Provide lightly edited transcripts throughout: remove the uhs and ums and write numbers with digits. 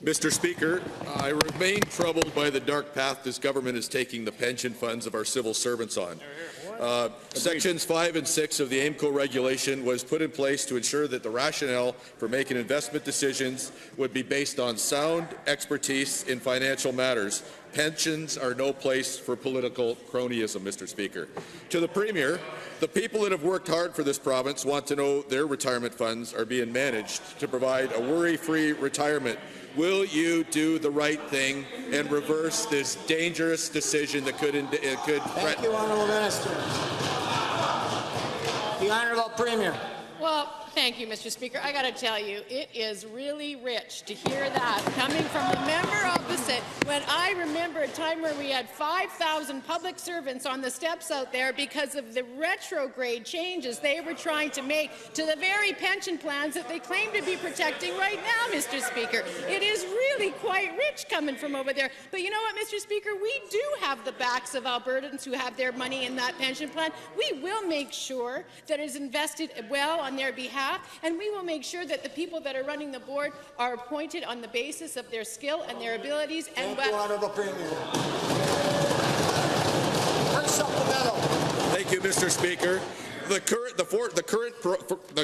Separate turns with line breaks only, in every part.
Mr. Speaker, I remain troubled by the dark path this government is taking the pension funds of our civil servants on. Sections 5 and 6 of the AIMCo regulation was put in place to ensure that the rationale for making investment decisions would be based on sound expertise in financial matters. Pensions are no place for political cronyism, Mr. Speaker. To the Premier, the people that have worked hard for this province want to know their retirement funds are being managed to provide a worry-free retirement. Will you do the right thing and reverse this dangerous decision that could
Thank you, Honourable Minister. The Honourable Premier.
Well, thank you, Mr. Speaker. I got to tell you, it is really rich to hear that coming from the member opposite when I remember a time where we had 5,000 public servants on the steps out there because of the retrograde changes they were trying to make to the very pension plans that they claim to be protecting right now, Mr. Speaker. It is really quite rich coming from over there. But you know what, Mr. Speaker? We do have the backs of Albertans who have their money in that pension plan. We will make sure that it is invested well on their behalf, and we will make sure that the people that are running the board are appointed on the basis of their skill and their abilities. And
Thank you, Honourable Premier. First supplemental.
Thank you, Mr. Speaker. The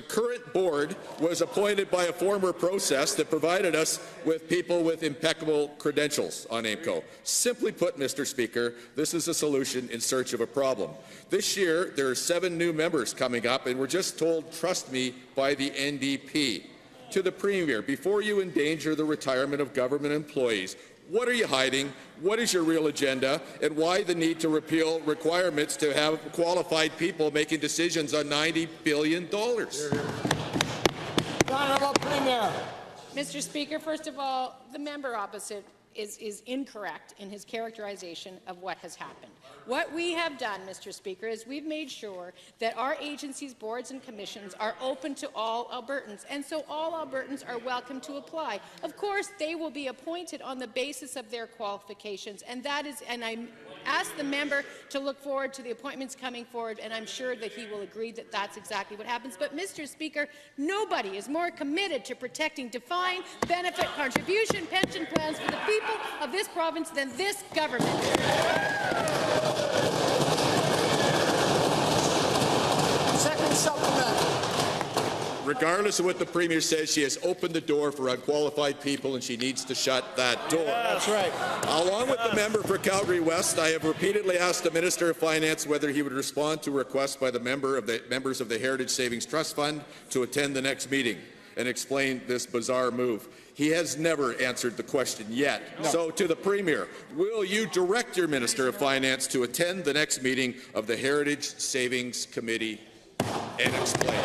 current board was appointed by a former process that provided us with people with impeccable credentials on AIMCo. Simply put, Mr. Speaker, this is a solution in search of a problem. This year, there are 7 new members coming up, and we're just told, trust me, by the NDP. To the Premier, before you endanger the retirement of government employees, what are you hiding? What is your real agenda? And why the need to repeal requirements to have qualified people making decisions on $90 billion?
Honourable Premier.
Mr. Speaker, first of all, the member opposite is incorrect in his characterization of what has happened. What we have done, Mr. Speaker, is we've made sure that our agencies, boards and commissions are open to all Albertans, and so all Albertans are welcome to apply. Of course, they will be appointed on the basis of their qualifications, and that is, and I ask the member to look forward to the appointments coming forward, and I'm sure that he will agree that that's exactly what happens. But, Mr. Speaker, nobody is more committed to protecting defined benefit contribution pension plans for the people of this province than this government.
Second supplemental.
Regardless of what the Premier says, she has opened the door for unqualified people, and she needs to shut that door.
That's right.
Along with the member for Calgary West, I have repeatedly asked the Minister of Finance whether he would respond to requests by the members of the Heritage Savings Trust Fund to attend the next meeting and explain this bizarre move. He has never answered the question yet. No. So to the Premier, will you direct your Minister of Finance to attend the next meeting of the Heritage Savings Committee and explain?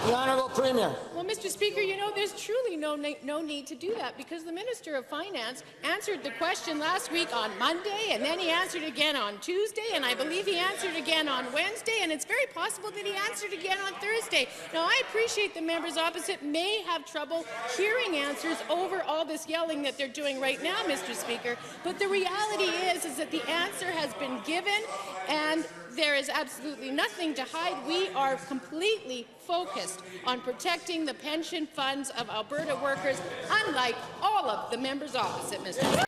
The Honourable Premier.
Well, Mr. Speaker, you know, there's truly no need to do that because the Minister of Finance answered the question last week on Monday, and then he answered again on Tuesday, and I believe he answered again on Wednesday, and it's very possible that he answered again on Thursday. Now, I appreciate the members opposite may have trouble hearing answers over all this yelling that they're doing right now, Mr. Speaker, but the reality is that the answer has been given, and there is absolutely nothing to hide. We are completely focused on protecting the pension funds of Alberta workers, unlike all of the members opposite, Mr. Speaker.